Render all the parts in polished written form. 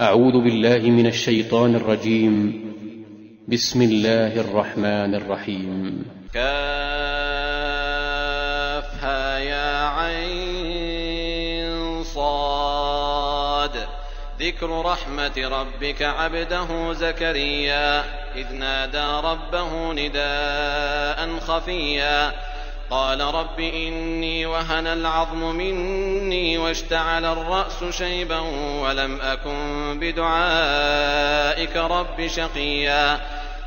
أعوذ بالله من الشيطان الرجيم. بسم الله الرحمن الرحيم. كافها يا عين صاد. ذكر رحمة ربك عبده زكريا إذ نادى ربه نداء خفيا قال رب إني وهن العظم مني واشتعل الرأس شيبا ولم أكن بدعائك رب شقيا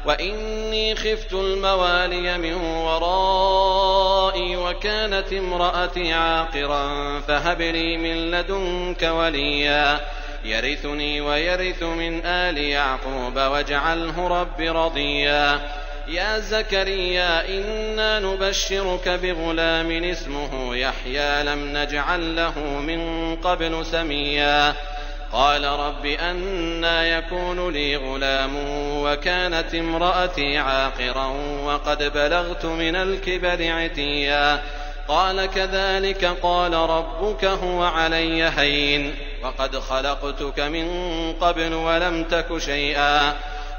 وإني خفت الموالي من ورائي وكانت امرأتي عاقرا فهب لي من لدنك وليا يرثني ويرث من آل يعقوب واجعله رب رضيا يا زكريا إنا نبشرك بغلام اسمه يحيى لم نجعل له من قبل سميا قال رب أنى يكون لي غلام وكانت امرأتي عاقرا وقد بلغت من الكبر عتيا قال كذلك قال ربك هو علي هين وقد خلقتك من قبل ولم تك شيئا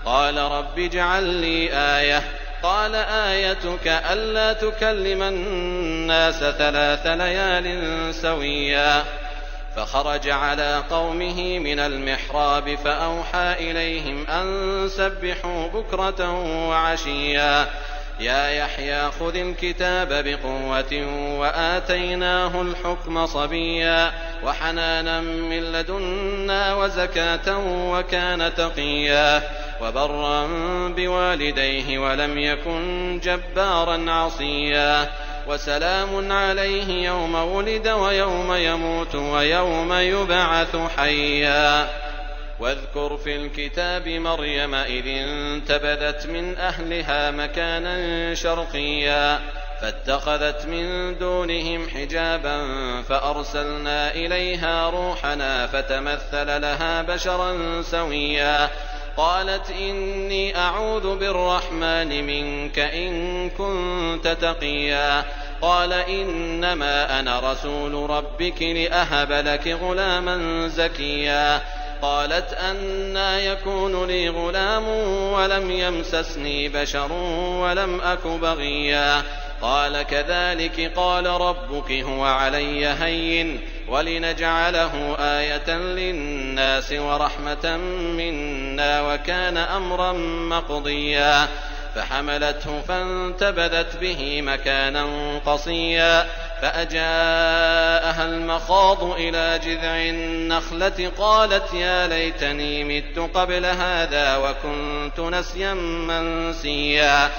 قال رب اجعل لي آية قال آيتك ألا تكلم الناس 3 ليال سويا فخرج على قومه من المحراب فأوحى إليهم أن سبحوا بكرة وعشيا يا يحيى خذ الكتاب بقوة وآتيناه الحكم صبيا وحنانا من لدنا وزكاة وكان تقيا وبرا بوالديه ولم يكن جبارا عصيا وسلام عليه يوم ولد ويوم يموت ويوم يبعث حيا واذكر في الكتاب مريم إذ انتبذت من أهلها مكانا شرقيا فاتخذت من دونهم حجابا فأرسلنا إليها روحنا فتمثل لها بشرا سويا قالت إني أعوذ بالرحمن منك إن كنت تقيا قال إنما أنا رسول ربك لأهب لك غلاما زكيا قالت أنى يكون لي غلام ولم يمسسني بشر ولم أك بغيا قال كذلك قال ربك هو علي هين ولنجعله آية للناس ورحمة منا وكان أمرا مقضيا فحملته فانتبذت به مكانا قصيا فأجاءها المخاض إلى جذع النخلة قالت يا ليتني مت قبل هذا وكنت نسيا منسيا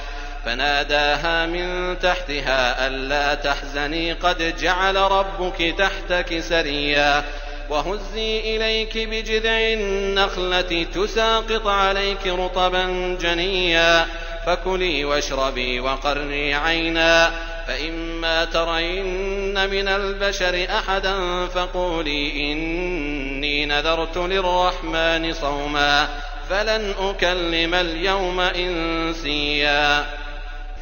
فناداها من تحتها ألا تحزني قد جعل ربك تحتك سريا وهزي إليك بجذع النخلة تساقط عليك رطبا جنيا فكلي واشربي وقري عينا فإما ترين من البشر أحدا فقولي إني نذرت للرحمن صوما فلن أكلم اليوم إنسيا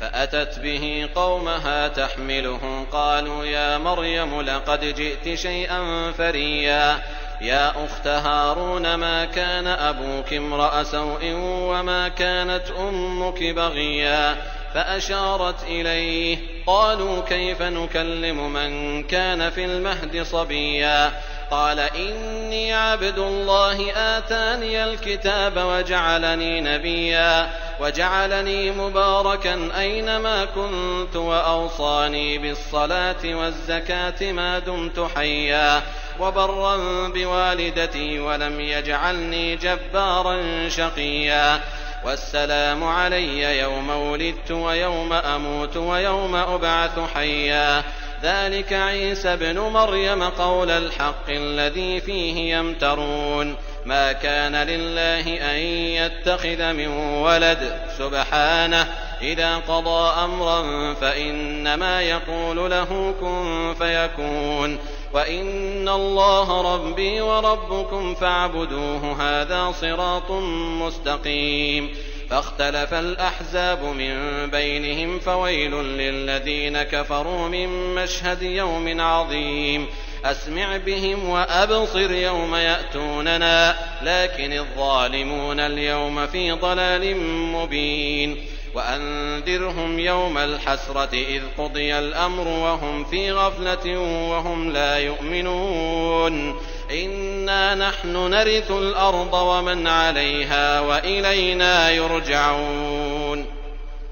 فأتت به قومها تحمله قالوا يا مريم لقد جئت شيئا فريا يا أخت هارون ما كان أبوك امرأ سوء وما كانت أمك بغيا فأشارت إليه قالوا كيف نكلم من كان في المهد صبيا قال إني عبد الله آتاني الكتاب وجعلني نبيا وجعلني مباركا أينما كنت وأوصاني بالصلاة والزكاة ما دمت حيا وبرا بوالدتي ولم يجعلني جبارا شقيا والسلام علي يوم ولدت ويوم أموت ويوم أبعث حيا ذلك عيسى ابن مريم قول الحق الذي فيه يمترون ما كان لله أن يتخذ من ولد سبحانه إذا قضى أمرا فإنما يقول له كن فيكون وإن الله ربي وربكم فاعبدوه هذا صراط مستقيم فاختلف الأحزاب من بينهم فويل للذين كفروا من مشهد يوم عظيم أسمع بهم وأبصر يوم يأتوننا لكن الظالمون اليوم في ضلال مبين وأنذرهم يوم الحسرة إذ قضي الأمر وهم في غفلة وهم لا يؤمنون إنا نحن نرث الأرض ومن عليها وإلينا يرجعون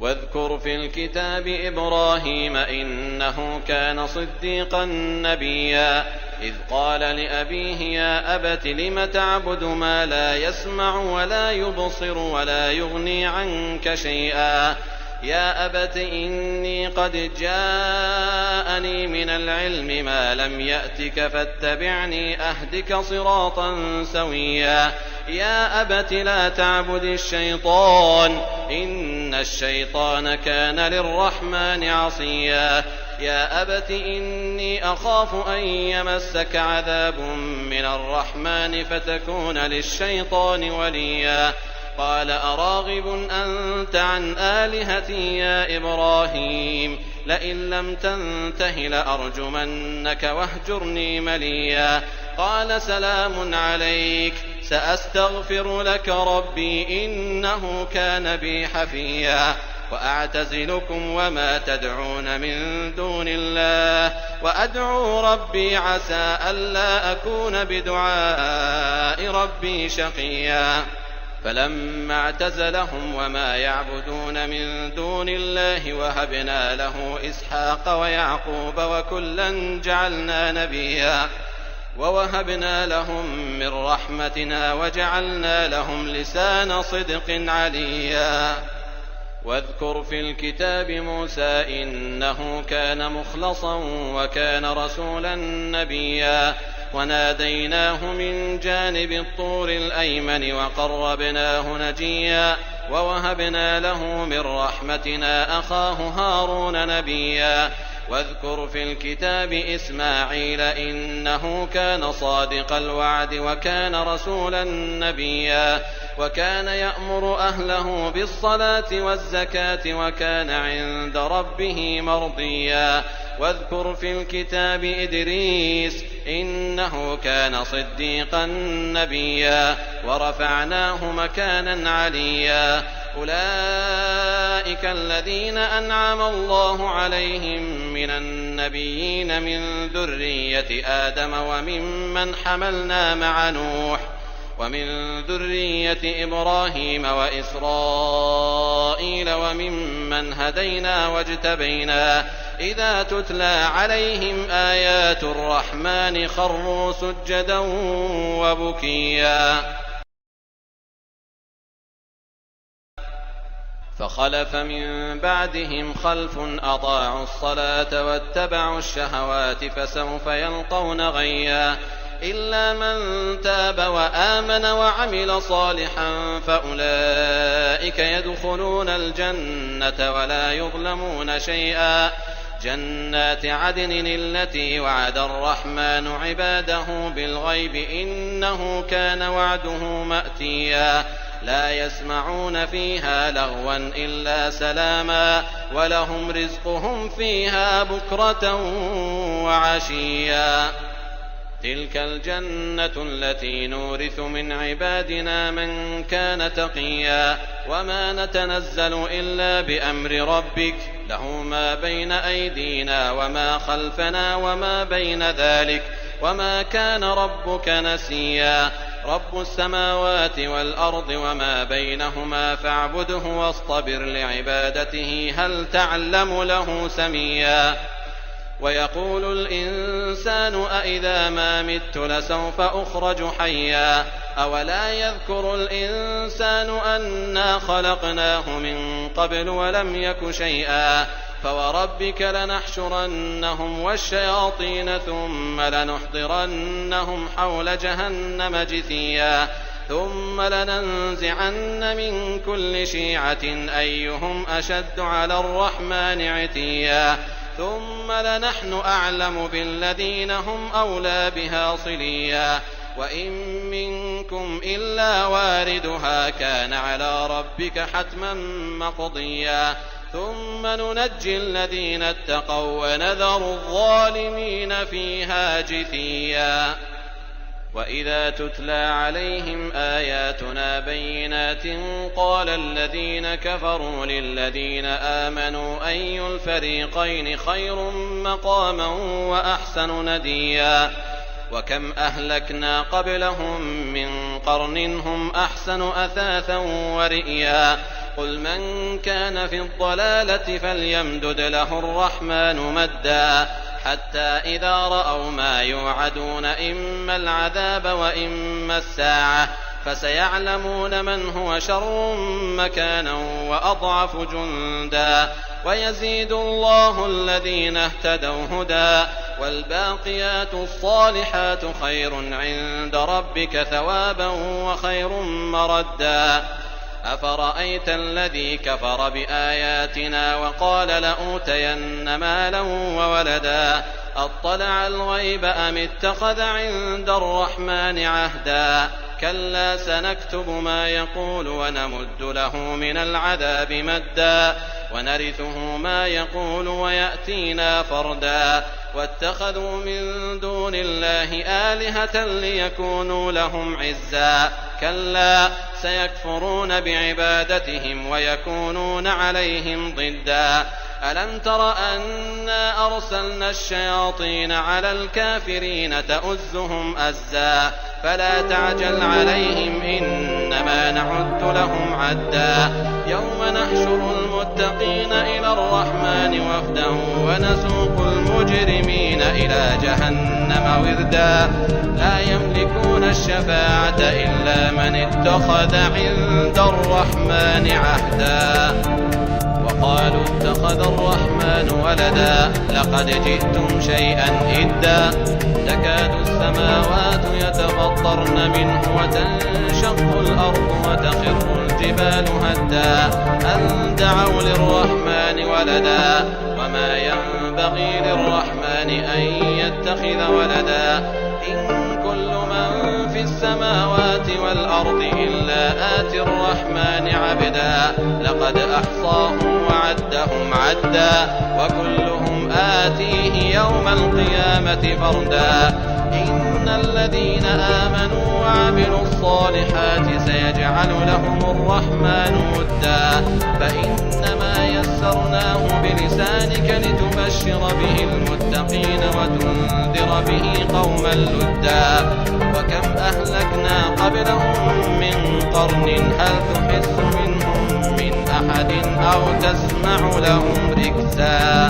واذكر في الكتاب إبراهيم إنه كان صديقا نبيا إذ قال لأبيه يا أبت لم تعبد ما لا يسمع ولا يبصر ولا يغني عنك شيئا يا أبت إني قد جاءني من العلم ما لم يأتك فاتبعني أهدك صراطا سويا يا أبت لا تعبد الشيطان إن الشيطان كان للرحمن عصيا يا أبت إني أخاف أن يمسك عذاب من الرحمن فتكون للشيطان وليا قال أراغب أنت عن آلهتي يا إبراهيم لئن لم تنته لأرجمنك واهجرني مليا قال سلام عليك سأستغفر لك ربي إنه كان بي حفيا وأعتزلكم وما تدعون من دون الله وأدعو ربي عسى ألا أكون بدعاء ربي شقيا فلما اعتزلهم وما يعبدون من دون الله وهبنا له إسحاق ويعقوب وكلا جعلنا نبيا ووهبنا لهم من رحمتنا وجعلنا لهم لسان صدق عليا واذكر في الكتاب موسى إنه كان مخلصا وكان رسولا نبيا وناديناه من جانب الطور الأيمن وقربناه نجيا ووهبنا له من رحمتنا أخاه هارون نبيا واذكر في الكتاب إسماعيل إنه كان صادق الوعد وكان رسولا نبيا وكان يأمر أهله بالصلاة والزكاة وكان عند ربه مرضيا واذكر في الكتاب إدريس إنه كان صديقا نبيا ورفعناه مكانا عليا أولئك الذين أنعم الله عليهم من النبيين من ذرية آدم وممن حملنا مع نوح ومن ذرية إبراهيم وإسرائيل وممن هدينا واجتبينا إذا تتلى عليهم آيات الرحمن خروا سجدا وبكيا فخلف من بعدهم خلف أضاعوا الصلاة واتبعوا الشهوات فسوف يلقون غيا إلا من تاب وآمن وعمل صالحا فأولئك يدخلون الجنة ولا يظلمون شيئا جنات عدن التي وعد الرحمن عباده بالغيب إنه كان وعده مأتيا لا يسمعون فيها لغوا إلا سلاما ولهم رزقهم فيها بكرة وعشيا تلك الجنة التي نورث من عبادنا من كان تقيا وما نتنزل إلا بأمر ربك له ما بين أيدينا وما خلفنا وما بين ذلك وما كان ربك نسيا رب السماوات والأرض وما بينهما فاعبده واصطبر لعبادته هل تعلم له سميا ويقول الإنسان أإذا ما مت لسوف أخرج حيا أولا يذكر الإنسان أنا خلقناه من قبل ولم يك شيئا فوربك لنحشرنهم والشياطين ثم لنحضرنهم حول جهنم جثيا ثم لننزعن من كل شيعة أيهم أشد على الرحمن عتيا ثم لنحن أعلم بالذين هم أولى بها صليا وإن منكم إلا واردها كان على ربك حتما مقضيا ثم ننجي الذين اتقوا ونذر الظالمين فيها جثيا. وإذا تتلى عليهم آياتنا بينات قال الذين كفروا للذين آمنوا أي الفريقين خير مقاما وأحسن نديا. وكم أهلكنا قبلهم من قرن هم أحسن أثاثا ورئيا. قل من كان في الضلالة فليمدد له الرحمن مدا حتى إذا رأوا ما يوعدون إما العذاب وإما الساعة فسيعلمون من هو شر مكانا وأضعف جندا. ويزيد الله الذين اهتدوا هدى والباقيات الصالحات خير عند ربك ثوابا وخير مردا. أفرأيت الذي كفر بآياتنا وقال لأوتين مالا وولدا أطلع الغيب أم اتخذ عند الرحمن عهدا. كلا سنكتب ما يقول ونمد له من العذاب مدا ونرثه ما يقول ويأتينا فردا. واتخذوا من دون الله آلهة ليكونوا لهم عزا. كلا سيكفرون بعبادتهم ويكونون عليهم ضدا. ألم تر أنا أرسلنا الشياطين على الكافرين تؤزهم أزا فلا تعجل عليهم إنما نعد لهم عدا. يوم نحشر المتقين إلى الرحمن وفدا ونسوق المجرمين إلى جهنم وردا. لا يملكون الشفاعة إلا من اتخذ عند الرحمن عهدا. وقالوا اتخذ الرحمن ولدا لقد جئتم شيئا إدا. تكاد السماوات يتفطرن منه وتنشق الأرض وتخر الجبال هدا أن دعوا للرحمن ولدا وما ينبغي للرحمن أن يتخذ ولدا. إن كل من في السماوات والأرض إلا آتي الرحمن عبدا. لقد أحصاهم وعدهم عدا وكلهم آتيه يوم القيامة فردا. إن الذين آمنوا وعملوا الصالحات سيجعل لهم الرحمن ودا. فإنما يسرناه بلسانك لتبشر به المتقين وتنذر به قوما لدا. وكم أهلكنا قبلهم من قرن هل تحس منهم من أحد أو تسمع لهم ركزا.